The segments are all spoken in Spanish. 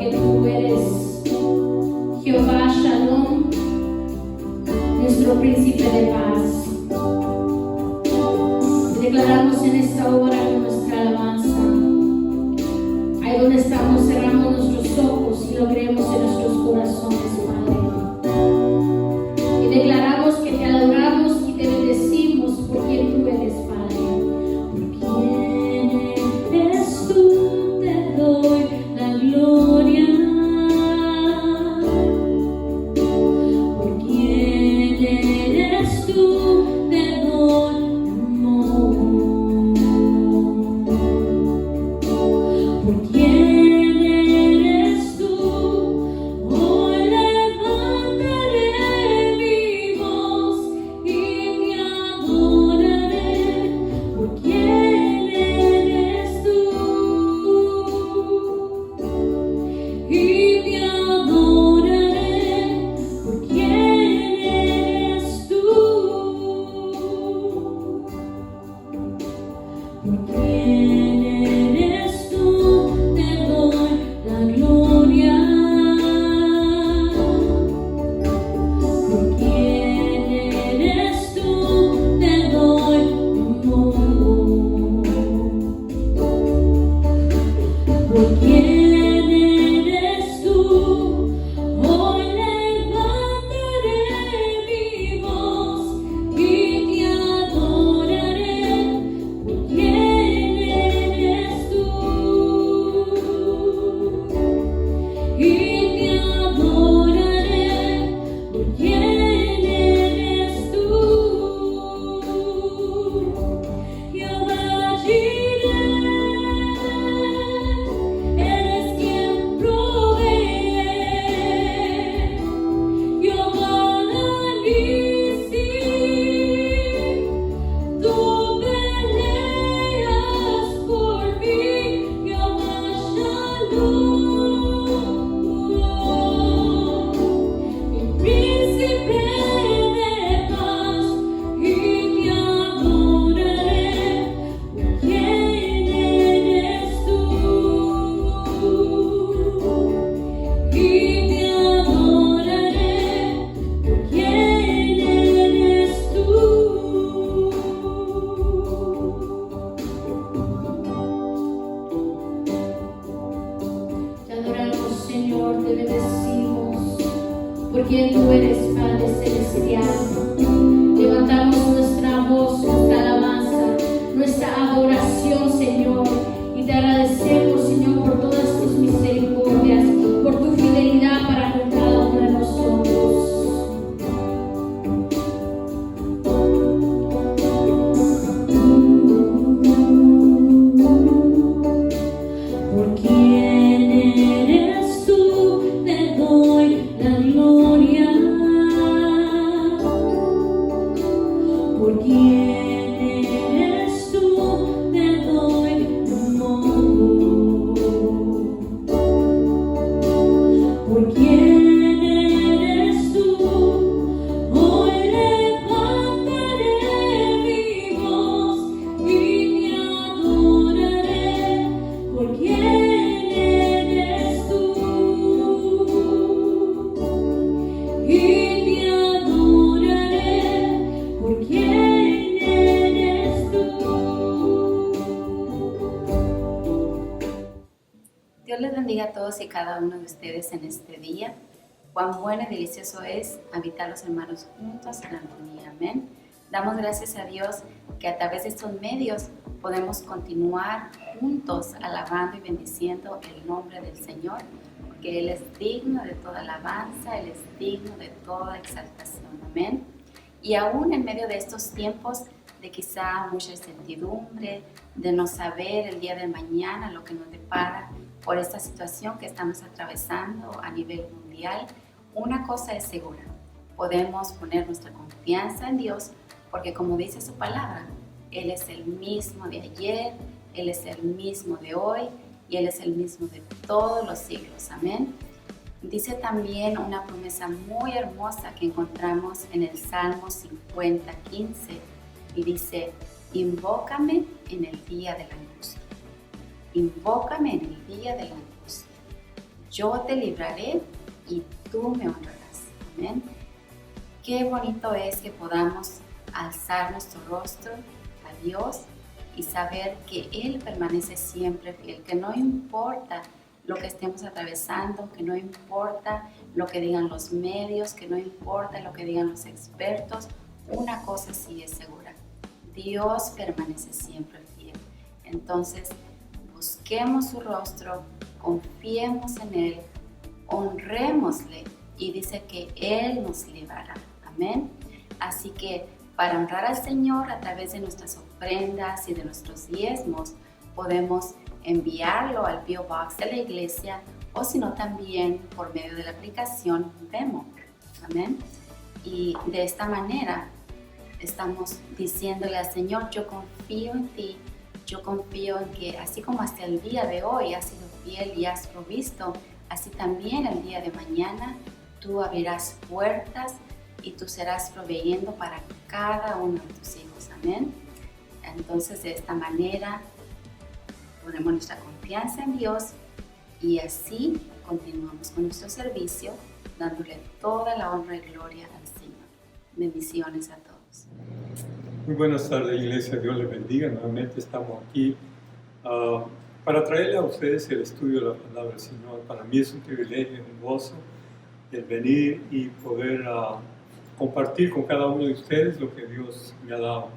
porque tú eres Jehová Shalom, nuestro príncipe de paz. Declaramos en esta hora con nuestra alabanza. Ahí donde estamos, cerramos nuestros ojos y lo creemos en nuestros corazones, Padre. Y declaramos que te adoramos y te bendecimos por quien tú eres, Padre. Por quien eres tú, te doy la gloria. Por quien eres tú, te doy amor. Por quien eres tú, hoy levantaré mi voz y te adoraré. Por quien eres tú, y te adoraré. Por quien eres tú, por quien eres tú, te doy la gloria. Por quien eres tú, te doy amor. Por quien eres tú, hoy levantaré mi voz y te adoraré. Por quien eres tú, y te adoraré. Por quien eres tú, Jehová Jireh, eres quien provee. Jehová Nissi, tú peleas por mí. Jehová Shalom, mi príncipe de paz, y te adoraré. Por quien eres tú, y te adoraré. Por quien eres tú. Te adoramos, Señor, te bendecimos, porque tú eres Padre Celestial. Levantamos nuestra voz, nuestra alabanza, nuestra adoración, Señor, y te agradecemos, Señor, por todas tus misericordias, por tu fidelidad para con cada uno de nosotros. Por quien eres tú, te doy la gloria. Por quien eres tú, te doy amor. Por quien eres tú, hoy levantaré mi voz y te adoraré. Por quien eres tú, y te adoraré. Por quien eres tú. Dios les bendiga a todos y cada uno de ustedes en este día. Cuán bueno y delicioso es habitar los hermanos juntos en armonía. Amén. Damos gracias a Dios que a través de estos medios podemos continuar juntos alabando y bendiciendo el nombre del Señor, porque Él es digno de toda alabanza, Él es digno de toda exaltación. Amén. Y aún en medio de estos tiempos de quizá mucha incertidumbre, de no saber el día de mañana lo que nos depara por esta situación que estamos atravesando a nivel mundial, una cosa es segura: podemos poner nuestra confianza en Dios, porque como dice su palabra, Él es el mismo de ayer, Él es el mismo de hoy y Él es el mismo de todos los siglos. Amén. Dice también una promesa muy hermosa que encontramos en el Salmo 50:15, y dice: invócame en el día de la angustia. Invócame en el día de la angustia. yo te libraré y tú me honrarás. Amén. Qué bonito es que podamos alzar nuestro rostro a Dios y saber que Él permanece siempre fiel, que no importa lo que estemos atravesando, que no importa lo que digan los medios, que no importa lo que digan los expertos, una cosa sí es segura: Dios permanece siempre fiel. Entonces, busquemos su rostro, confiemos en Él, honrémosle, y dice que Él nos librará. Amén. Así que para honrar al Señor a través de nuestras ofrendas y de nuestros diezmos, podemos enviarlo al P.O. Box de la iglesia, o si no, también por medio de la aplicación Venmo. Amén. Y de esta manera estamos diciéndole al Señor: yo confío en ti, yo confío en que así como hasta el día de hoy has sido fiel y has provisto, así también el día de mañana tú abrirás puertas y tú serás proveyendo para cada uno de tus hijos. Amén. Entonces, de esta manera ponemos nuestra confianza en Dios y así continuamos con nuestro servicio, dándole toda la honra y gloria al Señor. Bendiciones a todos. Muy buenas tardes, iglesia. Dios les bendiga. Nuevamente estamos aquí para traerle a ustedes el estudio de la palabra del Señor. Para mí es un privilegio, un gozo el venir y poder compartir con cada uno de ustedes lo que Dios me ha dado.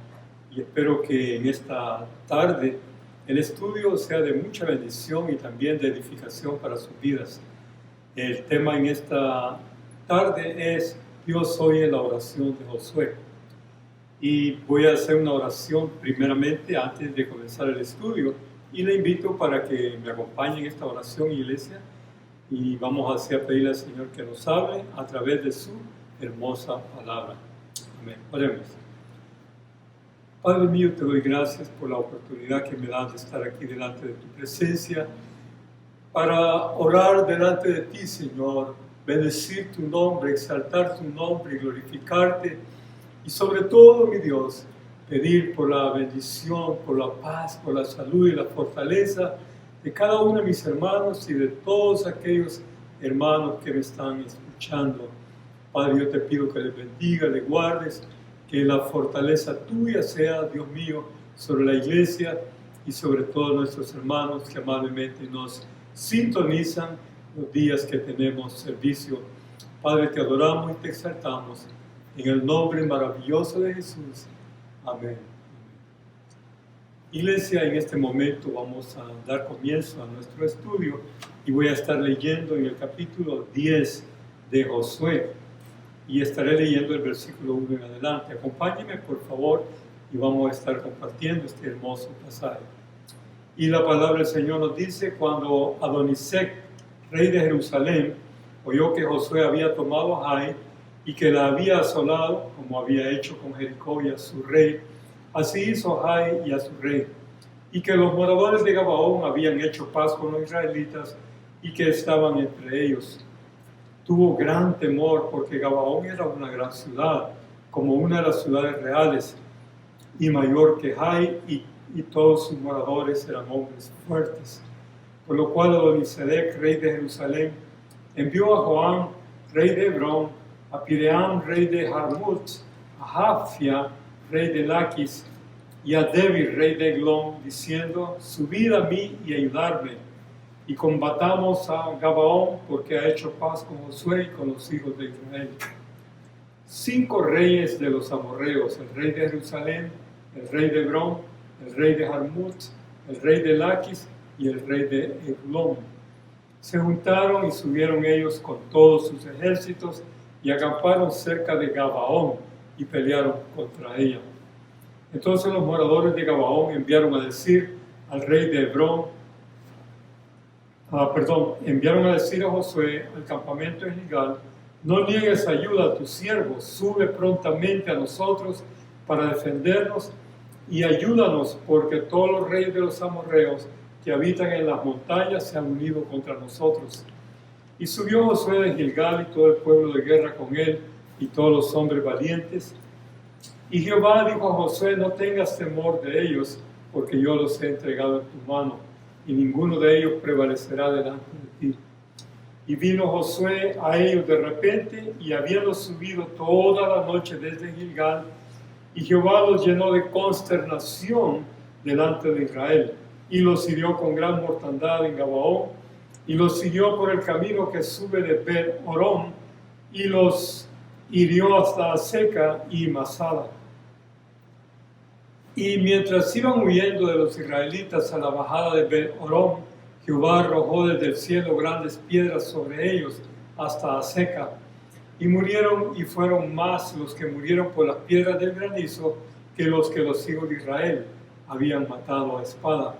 Y espero que en esta tarde el estudio sea de mucha bendición y también de edificación para sus vidas. El tema en esta tarde es: Dios oye la oración de Josué. Y voy a hacer una oración primeramente antes de comenzar el estudio, y le invito para que me acompañe en esta oración, iglesia, y vamos así a pedirle al Señor que nos hable a través de su hermosa palabra. Amén. Oremos. Padre mío, te doy gracias por la oportunidad que me das de estar aquí delante de tu presencia para orar delante de ti, Señor, bendecir tu nombre, exaltar tu nombre y glorificarte, y sobre todo, mi Dios, pedir por la bendición, por la paz, por la salud y la fortaleza de cada uno de mis hermanos y de todos aquellos hermanos que me están escuchando. Padre, yo te pido que les bendiga, les guardes, que la fortaleza tuya sea, Dios mío, sobre la iglesia y sobre todos nuestros hermanos que amablemente nos sintonizan los días que tenemos servicio. Padre, te adoramos y te exaltamos en el nombre maravilloso de Jesús. Amén. Iglesia, en este momento vamos a dar comienzo a nuestro estudio y voy a estar leyendo en el capítulo 10 de Josué. Y estaré leyendo el versículo 1 en adelante. Acompáñenme, por favor, y vamos a estar compartiendo este hermoso pasaje. Y la palabra del Señor nos dice: cuando Adonisec, rey de Jerusalén, oyó que Josué había tomado a Jai y que la había asolado, como había hecho con Jericó y a su rey, así hizo Jai y a su rey, y que los moradores de Gabaón habían hecho paz con los israelitas y que estaban entre ellos. Tuvo gran temor porque Gabaón era una gran ciudad, como una de las ciudades reales, y mayor que Jai, y todos sus moradores eran hombres fuertes. Por lo cual Adonisedec, rey de Jerusalén, envió a Joán, rey de Hebrón, a Piream, rey de Jarmut, a Jafia, rey de Laquis, y a Debi, rey de Eglón, diciendo: subid a mí y ayudarme, y combatamos a Gabaón, porque ha hecho paz con Josué y con los hijos de Israel. 5 reyes de los amorreos: el rey de Jerusalén, el rey de Hebrón, el rey de Jarmut, el rey de Laquis y el rey de Eglón, se juntaron y subieron ellos con todos sus ejércitos y acamparon cerca de Gabaón y pelearon contra ella. Entonces los moradores de Gabaón enviaron a decir al rey de Hebrón, enviaron a decir a Josué al campamento de Gilgal: no niegues ayuda a tus siervos, sube prontamente a nosotros para defendernos y ayúdanos, porque todos los reyes de los amorreos que habitan en las montañas se han unido contra nosotros. Y subió Josué de Gilgal y todo el pueblo de guerra con él y todos los hombres valientes. Y Jehová dijo a Josué: no tengas temor de ellos, porque yo los he entregado en tu mano, y ninguno de ellos prevalecerá delante de ti. Y vino Josué a ellos de repente, y habíanlos subido toda la noche desde Gilgal, y Jehová los llenó de consternación delante de Israel, y los hirió con gran mortandad en Gabaón, y los siguió por el camino que sube de Bet-Orón, y los hirió hasta Aseca y Masada. Y mientras iban huyendo de los israelitas a la bajada de Bet-Orón, Jehová arrojó desde el cielo grandes piedras sobre ellos hasta Aseca, y murieron y fueron más los que murieron por las piedras del granizo que los hijos de Israel habían matado a espada.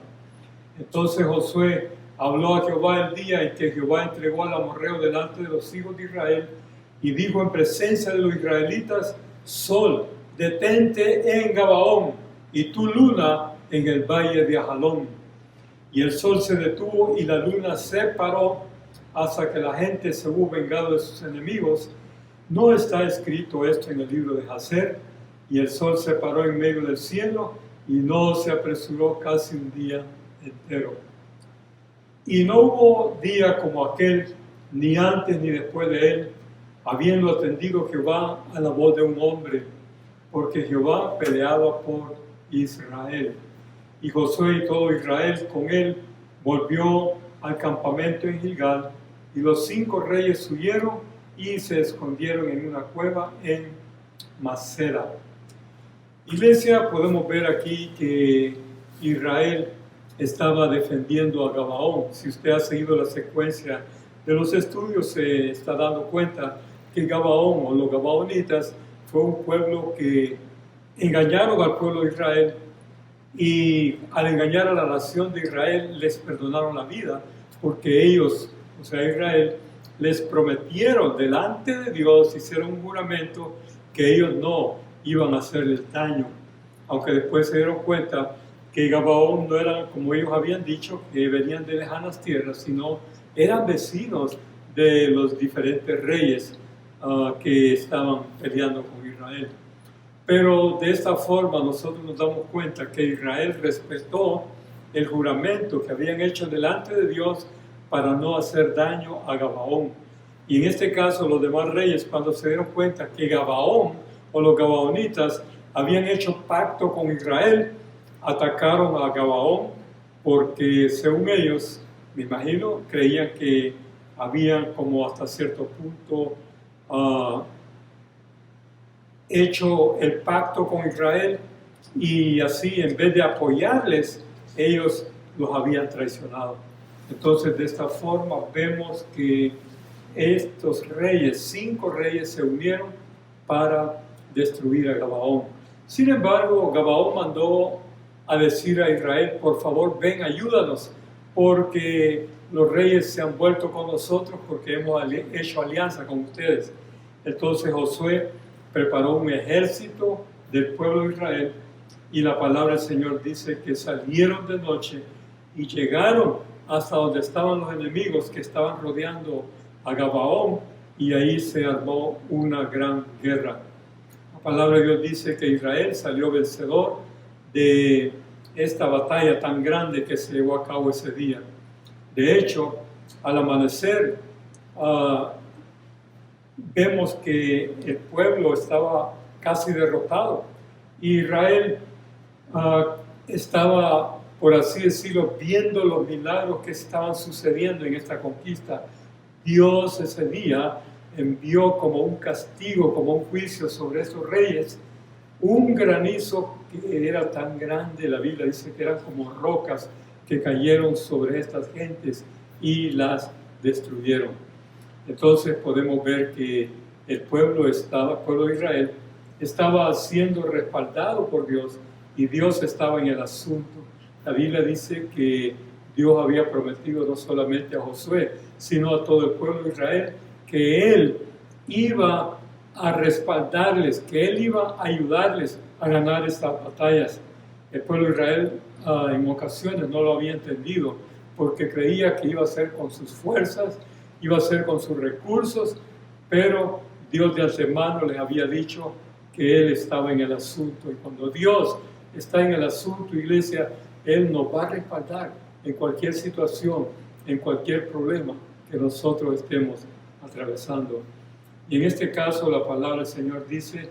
Entonces Josué habló a Jehová el día en que Jehová entregó al amorreo delante de los hijos de Israel, y dijo en presencia de los israelitas: Sol, detente en Gabaón, y tu luna en el valle de Ajalón. Y el sol se detuvo y la luna se paró hasta que la gente se hubo vengado de sus enemigos. ¿No está escrito esto en el libro de Jacer? Y el sol se paró en medio del cielo y no se apresuró casi un día entero. Y no hubo día como aquel, ni antes ni después de él, habiendo atendido Jehová a la voz de un hombre, porque Jehová peleaba por Israel. Y Josué y todo Israel con él volvió al campamento en Gilgal, y los 5 reyes huyeron y se escondieron en una cueva en Maceda. Iglesia, podemos ver aquí que Israel estaba defendiendo a Gabaón. Si usted ha seguido la secuencia de los estudios, se está dando cuenta que Gabaón o los gabaonitas fue un pueblo que engañaron al pueblo de Israel, y al engañar a la nación de Israel les perdonaron la vida, porque ellos, o sea Israel, les prometieron delante de Dios, hicieron un juramento que ellos no iban a hacerles daño, aunque después se dieron cuenta que Gabaón no eran como ellos habían dicho, que venían de lejanas tierras, sino eran vecinos de los diferentes reyes que estaban peleando con Israel. Pero de esta forma nosotros nos damos cuenta que Israel respetó el juramento que habían hecho delante de Dios para no hacer daño a Gabaón. Y en este caso los demás reyes, cuando se dieron cuenta que Gabaón o los gabaonitas habían hecho pacto con Israel, atacaron a Gabaón, porque según ellos, me imagino, creían que habían como hasta cierto punto hecho el pacto con Israel, y así en vez de apoyarles, ellos los habían traicionado. Entonces de esta forma vemos que estos reyes, 5 reyes, se unieron para destruir a Gabaón. Sin embargo, Gabaón mandó a decir a Israel: por favor, ven, ayúdanos, porque los reyes se han vuelto con nosotros, porque hemos hecho alianza con ustedes. Entonces Josué preparó un ejército del pueblo de Israel, y la palabra del Señor dice que salieron de noche y llegaron hasta donde estaban los enemigos que estaban rodeando a Gabaón, y ahí se armó una gran guerra. La palabra de Dios dice que Israel salió vencedor de esta batalla tan grande que se llevó a cabo ese día. De hecho, al amanecer, vemos que el pueblo estaba casi derrotado. Israel estaba, por así decirlo, viendo los milagros que estaban sucediendo en esta conquista. Dios ese día envió como un castigo, como un juicio sobre esos reyes, un granizo que era tan grande, la Biblia dice que eran como rocas que cayeron sobre estas gentes y las destruyeron. Entonces podemos ver que el pueblo de Israel estaba siendo respaldado por Dios, y Dios estaba en el asunto. La Biblia dice que Dios había prometido no solamente a Josué, sino a todo el pueblo de Israel, que Él iba a respaldarles, que Él iba a ayudarles a ganar estas batallas. El pueblo de Israel en ocasiones no lo había entendido, porque creía que iba a ser con sus fuerzas, iba a ser con sus recursos, pero Dios de antemano les había dicho que Él estaba en el asunto. Y cuando Dios está en el asunto, iglesia, Él nos va a respaldar en cualquier situación, en cualquier problema. que nosotros estemos atravesando. Y en este caso la palabra del Señor dice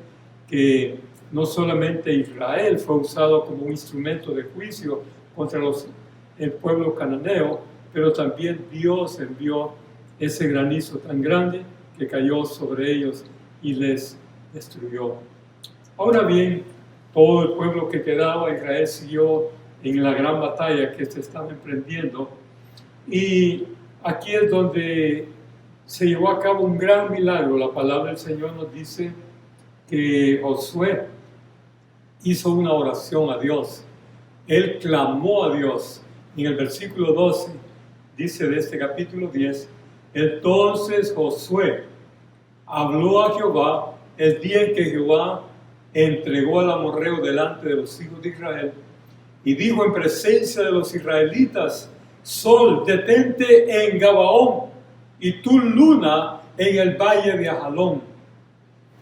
que no solamente Israel fue usado como un instrumento de juicio contra el pueblo cananeo, pero también Dios envió ese granizo tan grande que cayó sobre ellos y les destruyó. Ahora bien, todo el pueblo que quedaba, Israel siguió en la gran batalla que se estaba emprendiendo, y aquí es donde se llevó a cabo un gran milagro. La palabra del Señor nos dice que Josué hizo una oración a Dios. Él clamó a Dios. En el versículo 12 dice de este capítulo 10, entonces Josué habló a Jehová el día en que Jehová entregó al amorreo delante de los hijos de Israel, y dijo en presencia de los israelitas: Sol, detente en Gabaón, y tu luna en el valle de Ajalón.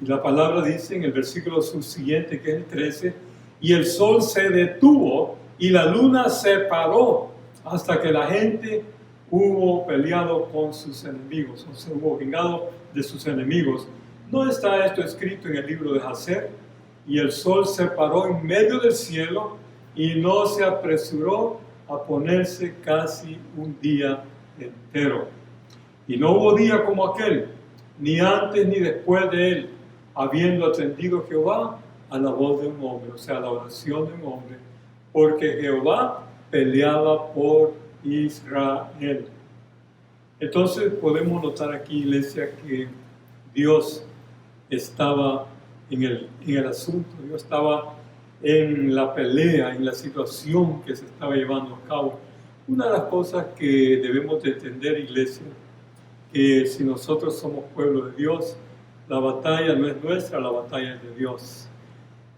Y la palabra dice en el versículo subsiguiente, que es el 13, y el sol se detuvo y la luna se paró hasta que la gente hubo peleado con sus enemigos, o se hubo vengado de sus enemigos. ¿No está esto escrito en el libro de Jacer? Y el sol se paró en medio del cielo y no se apresuró a ponerse casi un día entero. Y no hubo día como aquel, ni antes ni después de él, habiendo atendido Jehová a la voz de un hombre, o sea, a la oración de un hombre, porque Jehová peleaba por Israel. Entonces podemos notar aquí, iglesia, que Dios estaba en el asunto, Dios estaba en la pelea, en la situación que se estaba llevando a cabo. Una de las cosas que debemos de entender, iglesia, que si nosotros somos pueblo de Dios, la batalla no es nuestra, la batalla es de Dios.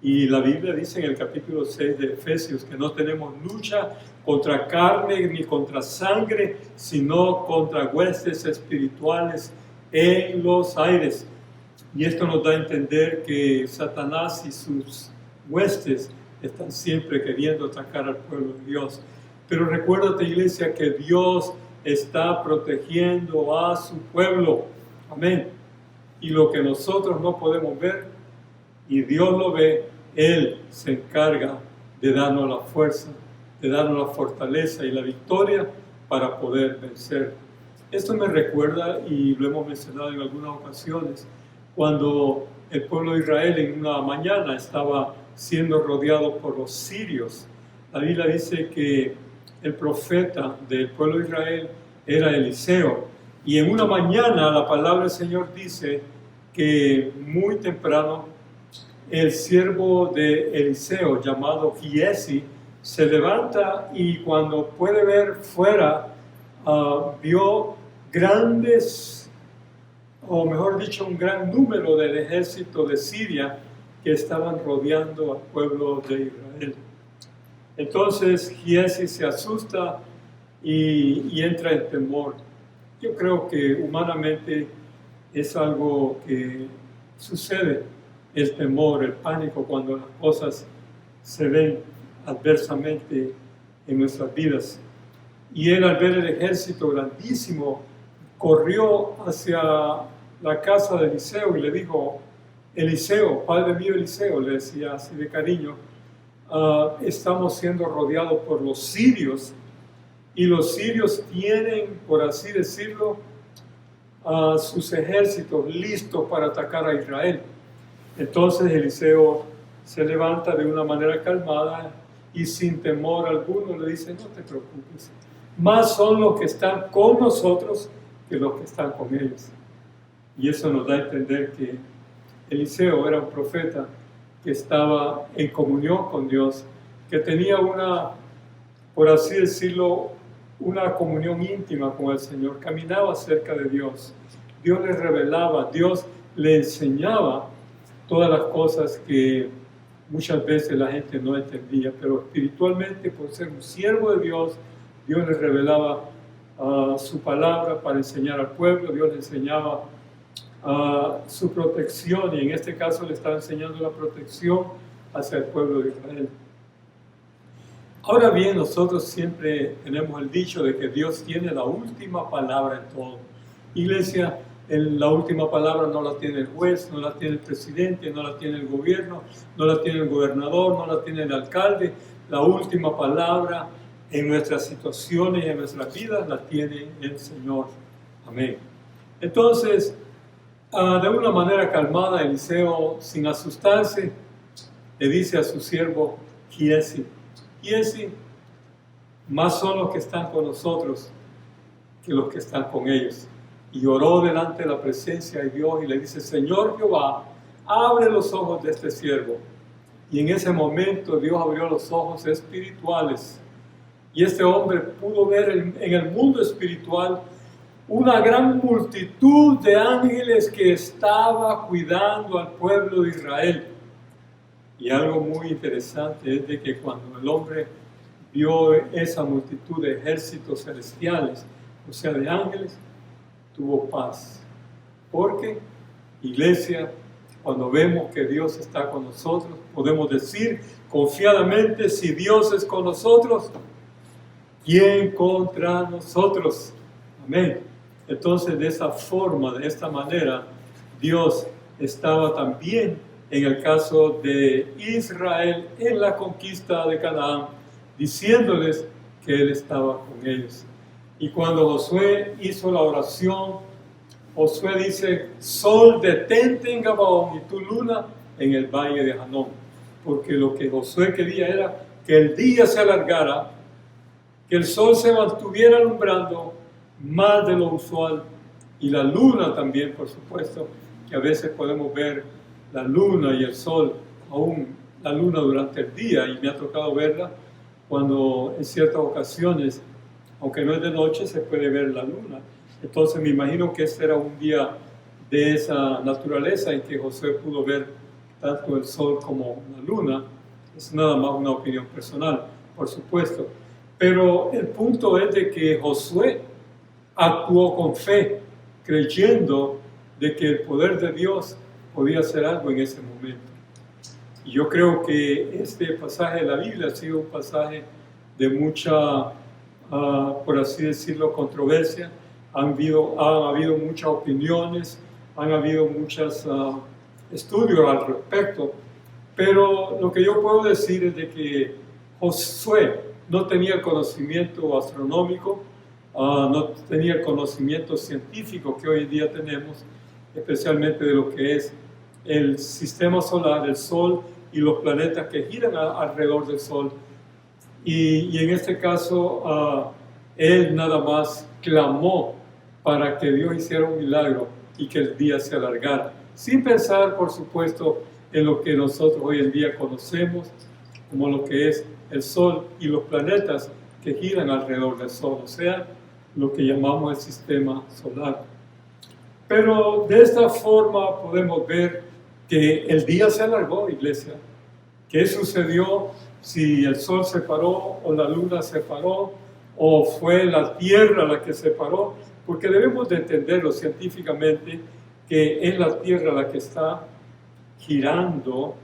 Y la Biblia dice en el capítulo 6 de Efesios que no tenemos lucha contra carne ni contra sangre, sino contra huestes espirituales en los aires. Y esto nos da a entender que Satanás y sus huestes están siempre queriendo atacar al pueblo de Dios. Pero recuérdate, iglesia, que Dios está protegiendo a su pueblo. Amén. Y lo que nosotros no podemos ver, y Dios lo ve, Él se encarga de darnos la fuerza, de darnos la fortaleza y la victoria para poder vencer. Esto me recuerda, y lo hemos mencionado en algunas ocasiones, cuando el pueblo de Israel en una mañana estaba siendo rodeado por los sirios. La Biblia dice que el profeta del pueblo de Israel era Eliseo. Y en una mañana la palabra del Señor dice que muy temprano el siervo de Eliseo, llamado Giesi, se levanta y cuando puede ver fuera, vio grandes, o mejor dicho, un gran número del ejército de Siria que estaban rodeando al pueblo de Israel. Entonces Giesi se asusta y entra en temor. Yo creo que humanamente es algo que sucede, el temor, el pánico, cuando las cosas se ven adversamente en nuestras vidas. Y él, al ver el ejército grandísimo, corrió hacia la casa de Eliseo y le dijo: Eliseo, padre mío Eliseo, le decía así de cariño, estamos siendo rodeados por los sirios, y los sirios tienen, por así decirlo, sus ejércitos listos para atacar a Israel. Entonces Eliseo se levanta de una manera calmada y sin temor alguno le dice: no te preocupes, más son los que están con nosotros que los que están con ellos. Y eso nos da a entender que Eliseo era un profeta que estaba en comunión con Dios, que tenía una, por así decirlo, una comunión íntima con el Señor, caminaba cerca de Dios. Dios le revelaba, Dios le enseñaba todas las cosas que muchas veces la gente no entendía, pero espiritualmente, por ser un siervo de Dios, Dios le revelaba su palabra para enseñar al pueblo. Dios le enseñaba su protección, y en este caso le estaba enseñando la protección hacia el pueblo de Israel. Ahora bien, nosotros siempre tenemos el dicho de que Dios tiene la última palabra en todo. Iglesia, la última palabra no la tiene el juez, no la tiene el presidente, no la tiene el gobierno, no la tiene el gobernador, no la tiene el alcalde. La última palabra en nuestras situaciones y en nuestras vidas la tiene el Señor. Amén. Entonces, de una manera calmada, Eliseo, sin asustarse, le dice a su siervo Giesi, Giesi, más son los que están con nosotros que los que están con ellos. Y oró delante de la presencia de Dios y le dice, Señor Jehová, abre los ojos de este siervo. Y en ese momento Dios abrió los ojos espirituales. Y este hombre pudo ver en el mundo espiritual una gran multitud de ángeles que estaba cuidando al pueblo de Israel. Y algo muy interesante es de que cuando el hombre vio esa multitud de ejércitos celestiales, o sea, de ángeles, tuvo paz. Porque, iglesia, cuando vemos que Dios está con nosotros, podemos decir confiadamente, si Dios es con nosotros, ¿quién contra nosotros? Amén. Entonces, de esa forma, de esta manera, Dios estaba también en el caso de Israel en la conquista de Canaán, diciéndoles que Él estaba con ellos. Y cuando Josué hizo la oración, Josué dice, sol detente en Gabaón y tu luna en el valle de Hanón. Porque lo que Josué quería era que el día se alargara, que el sol se mantuviera alumbrando más de lo usual, y la luna también, por supuesto, que a veces podemos ver la luna y el sol, aún la luna durante el día, y me ha tocado verla cuando en ciertas ocasiones, aunque no es de noche, se puede ver la luna. Entonces me imagino que este era un día de esa naturaleza en que Josué pudo ver tanto el sol como la luna. Es nada más una opinión personal, por supuesto. Pero el punto es de que Josué actuó con fe, creyendo de que el poder de Dios podía hacer algo en ese momento. Y yo creo que este pasaje de la Biblia ha sido un pasaje de mucha, por así decirlo, controversia. Han habido muchas opiniones, han habido muchos estudios al respecto, pero lo que yo puedo decir es de que Josué no tenía el conocimiento astronómico, no tenía el conocimiento científico que hoy en día tenemos, especialmente de lo que es el sistema solar, el Sol y los planetas que giran alrededor del Sol. Y en este caso, él nada más clamó para que Dios hiciera un milagro y que el día se alargara, sin pensar, por supuesto, en lo que nosotros hoy en día conocemos como lo que es el Sol y los planetas que giran alrededor del Sol, o sea, lo que llamamos el sistema solar. Pero de esta forma podemos ver que el día se alargó, iglesia. ¿Qué sucedió si el Sol se paró o la Luna se paró o fue la Tierra la que se paró? Porque debemos de entenderlo científicamente que es la Tierra la que está girando.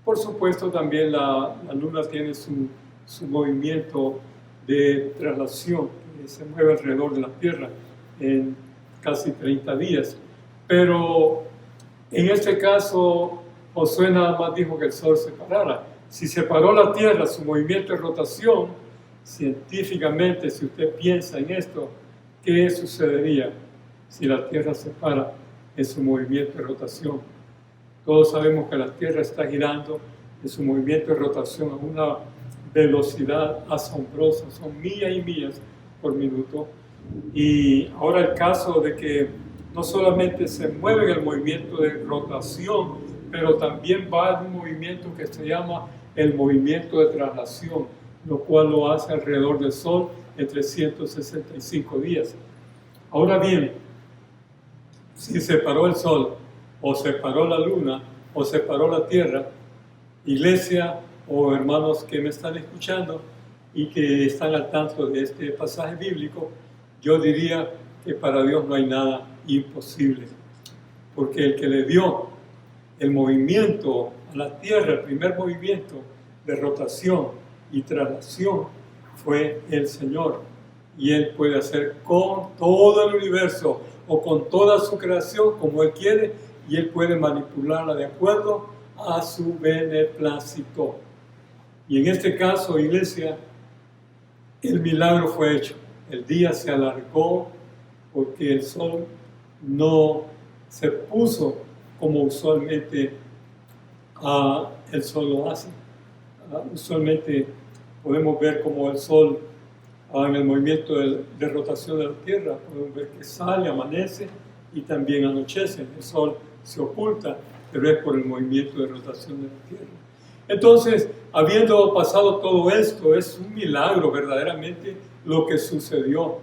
Por supuesto también la Luna tiene su movimiento de traslación, que se mueve alrededor de la Tierra en casi 30 días. Pero en este caso, Josué nada más dijo que el Sol se parara. Si se paró la Tierra, su movimiento de rotación, científicamente, si usted piensa en esto, ¿qué sucedería si la Tierra se para en su movimiento de rotación? Todos sabemos que la Tierra está girando en su movimiento de rotación a una velocidad asombrosa, son millas y millas por minuto. Y ahora el caso de que no solamente se mueve en el movimiento de rotación, pero también va en un movimiento que se llama el movimiento de traslación, lo cual lo hace alrededor del Sol en 365 días. Ahora bien, si se paró el Sol, o se paró la Luna, o se paró la Tierra, iglesia o hermanos que me están escuchando y que están al tanto de este pasaje bíblico, yo diría que para Dios no hay nada imposible, porque el que le dio el movimiento a la Tierra, el primer movimiento de rotación y traslación, fue el Señor, y Él puede hacer con todo el universo o con toda su creación como Él quiere, y Él puede manipularla de acuerdo a su beneplácito. Y en este caso, iglesia, el milagro fue hecho. El día se alargó porque el sol no se puso como usualmente el sol lo hace. Usualmente podemos ver como el sol en el movimiento de rotación de la Tierra, podemos ver que sale, amanece y también anochece. El sol se oculta, pero es por el movimiento de rotación de la Tierra. Entonces, habiendo pasado todo esto, es un milagro verdaderamente lo que sucedió.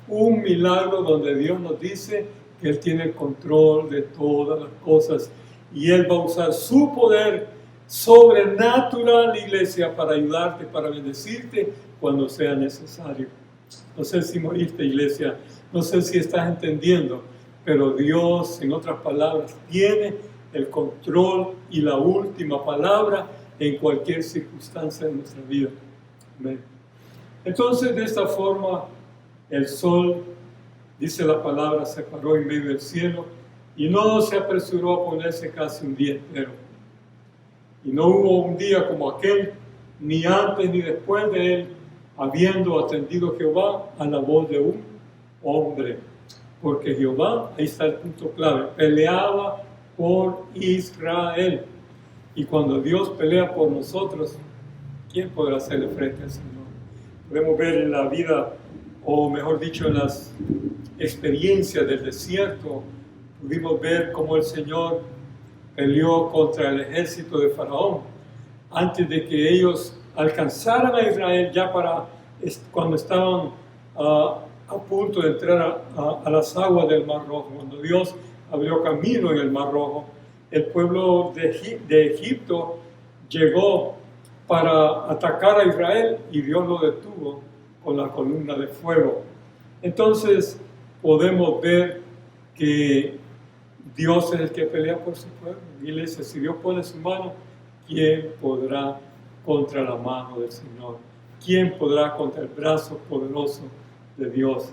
Un milagro donde Dios nos dice que Él tiene el control de todas las cosas y Él va a usar su poder sobrenatural, iglesia, para ayudarte, para bendecirte cuando sea necesario. No sé si moriste, iglesia, no sé si estás entendiendo, pero Dios, en otras palabras, tiene el control y la última palabra en cualquier circunstancia de nuestra vida. Amén. Entonces, de esta forma, el sol, dice la palabra, se paró en medio del cielo y no se apresuró a ponerse casi un día entero. Y no hubo un día como aquel, ni antes ni después de él, habiendo atendido Jehová a la voz de un hombre. Porque Jehová, ahí está el punto clave, peleaba por Israel. Y cuando Dios pelea por nosotros, ¿quién podrá hacerle frente al Señor? Podemos ver en la vida, o mejor dicho, en las experiencias del desierto, pudimos ver cómo el Señor peleó contra el ejército de Faraón antes de que ellos alcanzaran a Israel, ya cuando estaban a punto de entrar a las aguas del Mar Rojo. Cuando Dios abrió camino en el Mar Rojo, el pueblo de Egipto llegó para atacar a Israel y Dios lo detuvo con la columna de fuego. Entonces podemos ver que Dios es el que pelea por su pueblo. Iglesia, si Dios pone su mano, ¿quién podrá contra la mano del Señor? ¿Quién podrá contra el brazo poderoso de Dios?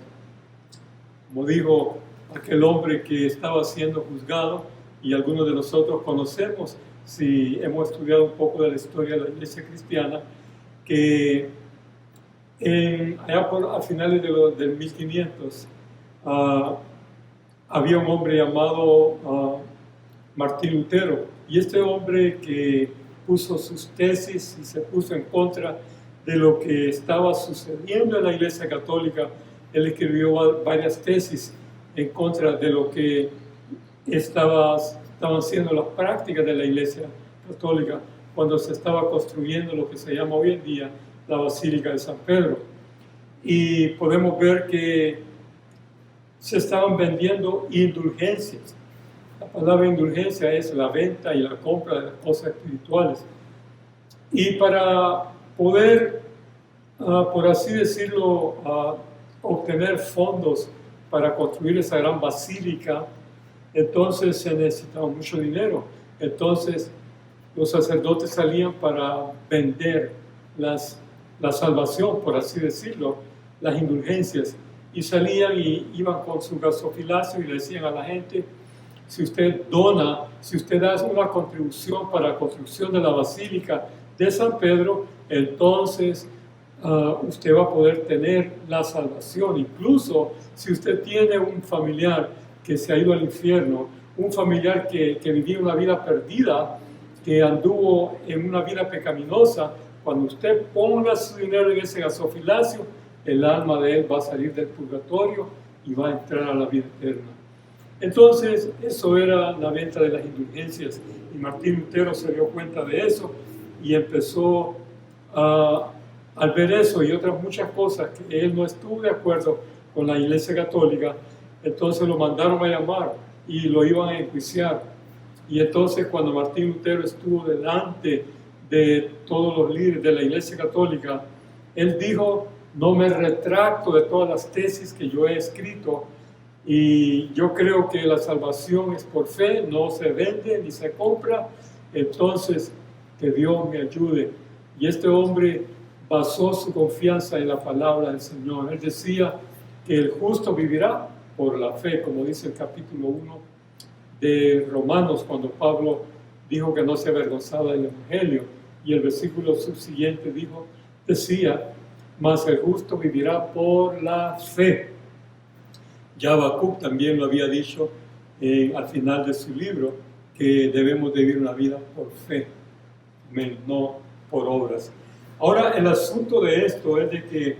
Como dijo aquel hombre que estaba siendo juzgado, y algunos de nosotros conocemos, si hemos estudiado un poco de la historia de la iglesia cristiana, que allá a finales del 1500 había un hombre llamado Martín Lutero, y este hombre que puso sus tesis y se puso en contra de lo que estaba sucediendo en la iglesia católica. Él escribió varias tesis en contra de lo que estaban siendo las prácticas de la iglesia católica cuando se estaba construyendo lo que se llama hoy en día la Basílica de San Pedro. Y podemos ver que se estaban vendiendo indulgencias. La palabra indulgencia es la venta y la compra de las cosas espirituales. Y para poder, por así decirlo, obtener fondos para construir esa gran basílica, entonces se necesitaba mucho dinero. Entonces los sacerdotes salían para vender la salvación, por así decirlo, las indulgencias. Y salían y iban con su gasofilacio y le decían a la gente: si usted dona, si usted da una contribución para la construcción de la Basílica de San Pedro, entonces usted va a poder tener la salvación. Incluso si usted tiene un familiar que se ha ido al infierno, un familiar que vivía una vida perdida, que anduvo en una vida pecaminosa, cuando usted ponga su dinero en ese gasofilacio, el alma de él va a salir del purgatorio y va a entrar a la vida eterna. Entonces, eso era la venta de las indulgencias, y Martín Lutero se dio cuenta de eso y empezó al ver eso y otras muchas cosas que él no estuvo de acuerdo con la Iglesia Católica. Entonces lo mandaron a llamar y lo iban a enjuiciar. Y entonces, cuando Martín Lutero estuvo delante de todos los líderes de la Iglesia Católica, él dijo: no me retracto de todas las tesis que yo he escrito, y yo creo que la salvación es por fe, no se vende ni se compra. Entonces, que Dios me ayude. Y este hombre basó su confianza en la palabra del Señor. Él decía que el justo vivirá por la fe, como dice el capítulo 1 de Romanos, cuando Pablo dijo que no se avergonzaba del Evangelio, y el versículo subsiguiente decía, mas el justo vivirá por la fe. Ya Habacuc también lo había dicho al final de su libro, que debemos de vivir una vida por fe, no por obras. Ahora, el asunto de esto es de que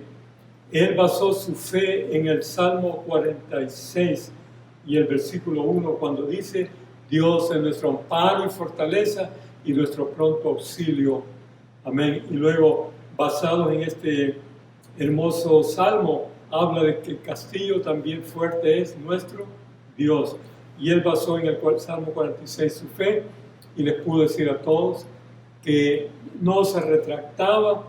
él basó su fe en el Salmo 46 y el versículo 1, cuando dice, Dios es nuestro amparo y fortaleza y nuestro pronto auxilio. Amén. Y luego, basados en este hermoso salmo, habla de que el castillo también fuerte es nuestro Dios. Y él basó en el Salmo 46 su fe, y les pudo decir a todos que no se retractaba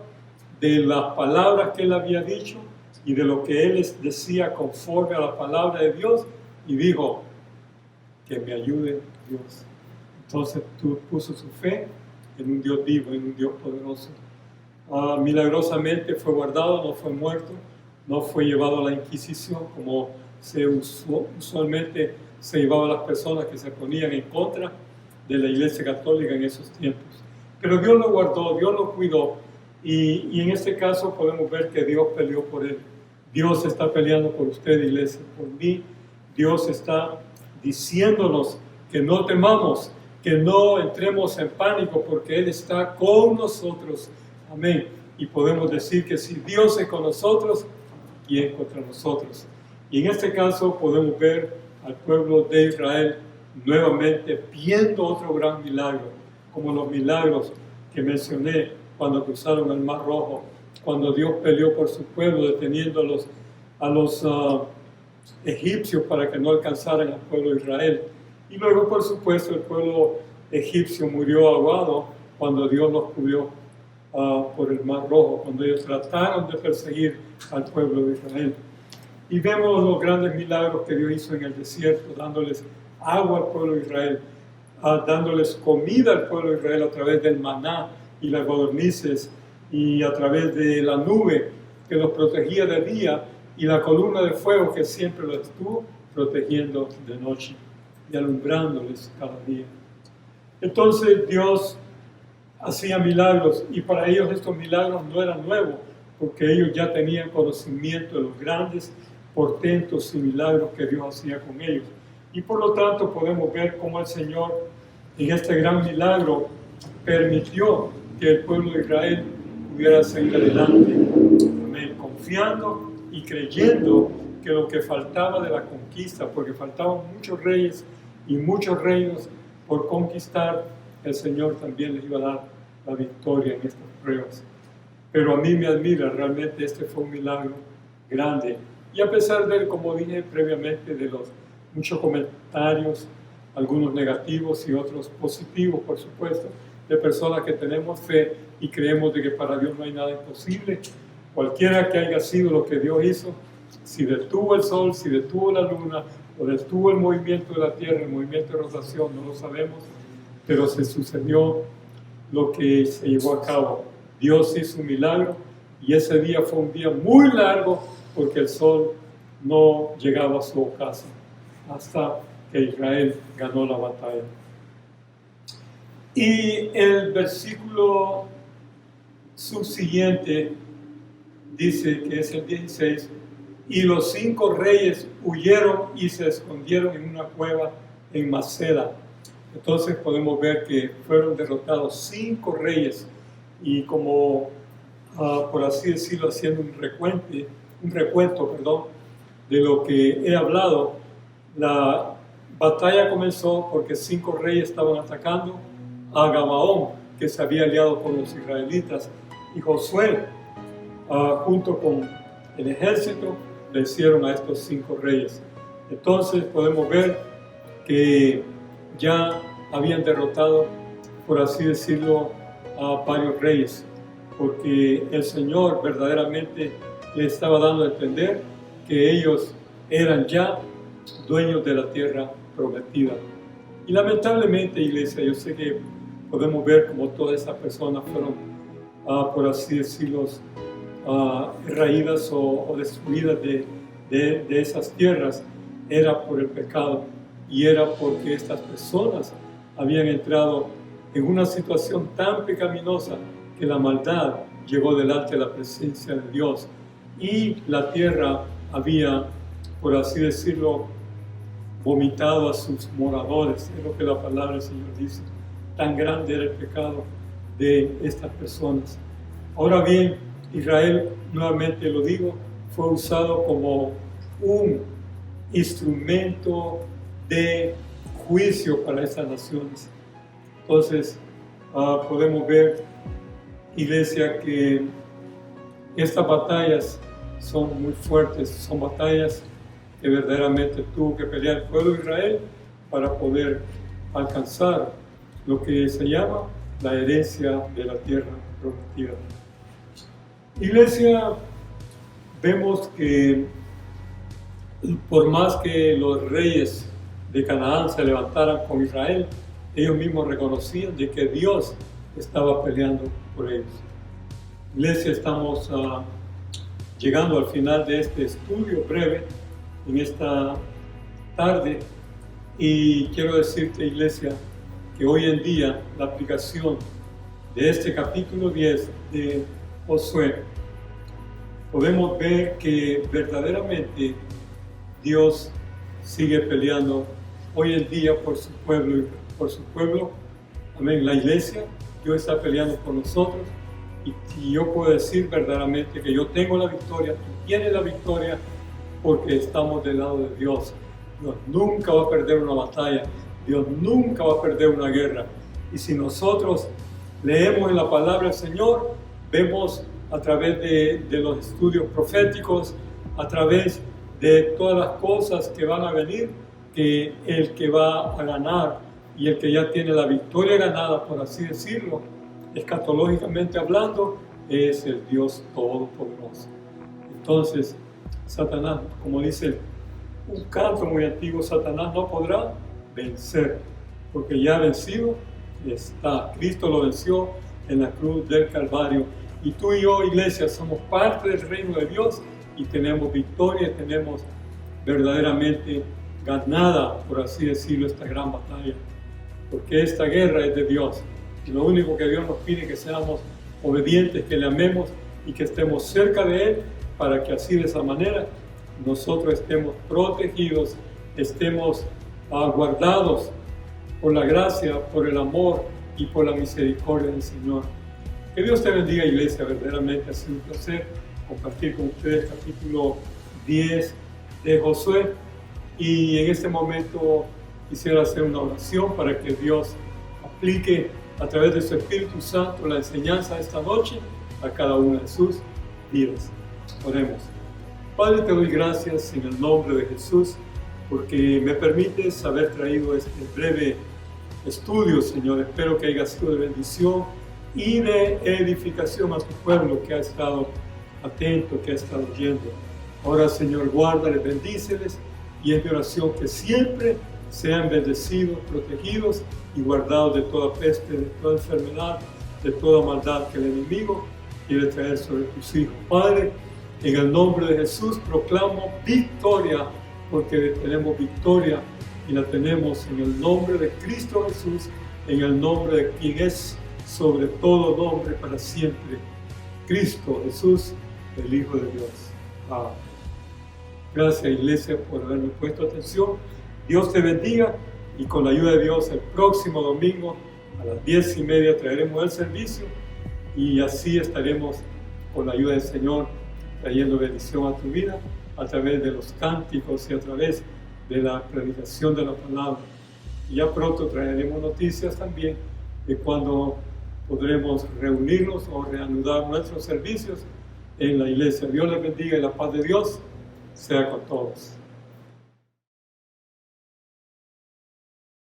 de las palabras que él había dicho y de lo que él les decía conforme a la palabra de Dios, y dijo, que me ayude Dios. Entonces puso su fe en un Dios vivo, en un Dios poderoso. Milagrosamente fue guardado, no fue muerto, no fue llevado a la Inquisición, como usualmente se llevaba a las personas que se ponían en contra de la Iglesia Católica en esos tiempos. Pero Dios lo guardó, Dios lo cuidó, y en este caso podemos ver que Dios peleó por él. Dios está peleando por usted, iglesia, por mí. Dios está diciéndonos que no temamos, que no entremos en pánico, porque Él está con nosotros. Amén. Y podemos decir que si Dios es con nosotros, ¿quién contra nosotros? Y en este caso podemos ver al pueblo de Israel nuevamente viendo otro gran milagro, como los milagros que mencioné cuando cruzaron el Mar Rojo, cuando Dios peleó por su pueblo, deteniendo a los egipcios para que no alcanzaran al pueblo de Israel. Y luego, por supuesto, el pueblo egipcio murió ahogado cuando Dios los cubrió por el Mar Rojo, cuando ellos trataron de perseguir al pueblo de Israel. Y vemos los grandes milagros que Dios hizo en el desierto, dándoles agua al pueblo de Israel, dándoles comida al pueblo de Israel a través del maná y las codornices, y a través de la nube que los protegía de día, y la columna de fuego que siempre los estuvo protegiendo de noche y alumbrándoles cada día. Entonces Dios hacía milagros, y para ellos estos milagros no eran nuevos, porque ellos ya tenían conocimiento de los grandes portentos y milagros que Dios hacía con ellos. Y por lo tanto podemos ver cómo el Señor en este gran milagro permitió que el pueblo de Israel pudiera seguir adelante, amén, confiando y creyendo que lo que faltaba de la conquista, porque faltaban muchos reyes y muchos reinos por conquistar, el Señor también les iba a dar la victoria en estas pruebas. Pero a mí me admira, realmente este fue un milagro grande. Y a pesar de, como dije previamente, de los muchos comentarios, algunos negativos y otros positivos, por supuesto, de personas que tenemos fe y creemos de que para Dios no hay nada imposible, cualquiera que haya sido lo que Dios hizo, si detuvo el sol, si detuvo la luna, o detuvo el movimiento de la tierra, el movimiento de rotación, no lo sabemos, pero se sucedió lo que se llevó a cabo. Dios hizo un milagro, y ese día fue un día muy largo, porque el sol no llegaba a su ocaso, hasta que Israel ganó la batalla. Y el versículo subsiguiente dice, que es el 16, y los 5 reyes huyeron y se escondieron en una cueva en Maceda. Entonces podemos ver que fueron derrotados 5 reyes, y como por así decirlo, haciendo un recuento de lo que he hablado, la batalla comenzó porque 5 reyes estaban atacando a Gabaón, que se había aliado con los israelitas, y Josué, junto con el ejército, vencieron a estos 5 reyes. Entonces podemos ver que ya habían derrotado, por así decirlo, a varios reyes, porque el Señor verdaderamente le estaba dando a entender que ellos eran ya dueños de la tierra prometida. Y lamentablemente, iglesia, yo sé que podemos ver como todas esas personas fueron, por así decirlo, raídas o destruidas de esas tierras, era por el pecado y era porque estas personas habían entrado en una situación tan pecaminosa que la maldad llegó delante de la presencia de Dios y la tierra había, por así decirlo, vomitado a sus moradores. Es lo que la palabra del Señor dice. Tan grande era el pecado de estas personas. Ahora bien, Israel, nuevamente lo digo, fue usado como un instrumento de juicio para estas naciones. Entonces, podemos ver, iglesia, que estas batallas son muy fuertes, son batallas que verdaderamente tuvo que pelear el pueblo de Israel para poder alcanzar lo que se llama la herencia de la tierra prometida. Iglesia, vemos que por más que los reyes de Canaán se levantaran con Israel, ellos mismos reconocían de que Dios estaba peleando por ellos. Iglesia, estamos llegando al final de este estudio breve en esta tarde y quiero decirte, iglesia, que hoy en día la aplicación de este capítulo 10 de Josué, podemos ver que verdaderamente Dios sigue peleando hoy en día por su pueblo, amén. La iglesia, Dios está peleando por nosotros y yo puedo decir verdaderamente que yo tengo la victoria, tú tienes la victoria, porque estamos del lado de Dios. Dios nunca va a perder una batalla, Dios nunca va a perder una guerra. Y si nosotros leemos en la palabra del Señor, vemos a través de los estudios proféticos, a través de todas las cosas que van a venir, que el que va a ganar y el que ya tiene la victoria ganada, por así decirlo, escatológicamente hablando, es el Dios Todopoderoso. Entonces, Satanás, como dice un canto muy antiguo, Satanás no podrá vencer, porque ya vencido está. Cristo lo venció en la cruz del Calvario. Y tú y yo, iglesia, somos parte del reino de Dios y tenemos victoria, tenemos verdaderamente ganada, por así decirlo, esta gran batalla. Porque esta guerra es de Dios. Y lo único que Dios nos pide es que seamos obedientes, que le amemos y que estemos cerca de Él, para que así de esa manera nosotros estemos protegidos, estemos guardados por la gracia, por el amor y por la misericordia del Señor. Que Dios te bendiga, iglesia. Verdaderamente ha sido un placer compartir con ustedes el capítulo 10 de Josué, y en este momento quisiera hacer una oración para que Dios aplique a través de su Espíritu Santo la enseñanza de esta noche a cada una de sus vidas. Oremos. Padre, te doy gracias en el nombre de Jesús porque me permites haber traído este breve estudio, Señor. Espero que haya sido de bendición y de edificación a tu pueblo que ha estado atento, que ha estado oyendo. Ahora, Señor, guárdales, bendíceles, y es mi oración que siempre sean bendecidos, protegidos y guardados de toda peste, de toda enfermedad, de toda maldad que el enemigo quiere traer sobre tus hijos. Padre, en el nombre de Jesús proclamo victoria, porque tenemos victoria y la tenemos en el nombre de Cristo Jesús, en el nombre de quien es sobre todo nombre para siempre, Cristo Jesús, el Hijo de Dios. Amén. Gracias, iglesia, por haberme puesto atención. Dios te bendiga, y con la ayuda de Dios el próximo domingo a las 10:30 traeremos el servicio, y así estaremos con la ayuda del Señor trayendo bendición a tu vida a través de los cánticos y a través de la predicación de la palabra. Y ya pronto traeremos noticias también de cuando podremos reunirnos o reanudar nuestros servicios en la iglesia. Dios les bendiga y la paz de Dios sea con todos.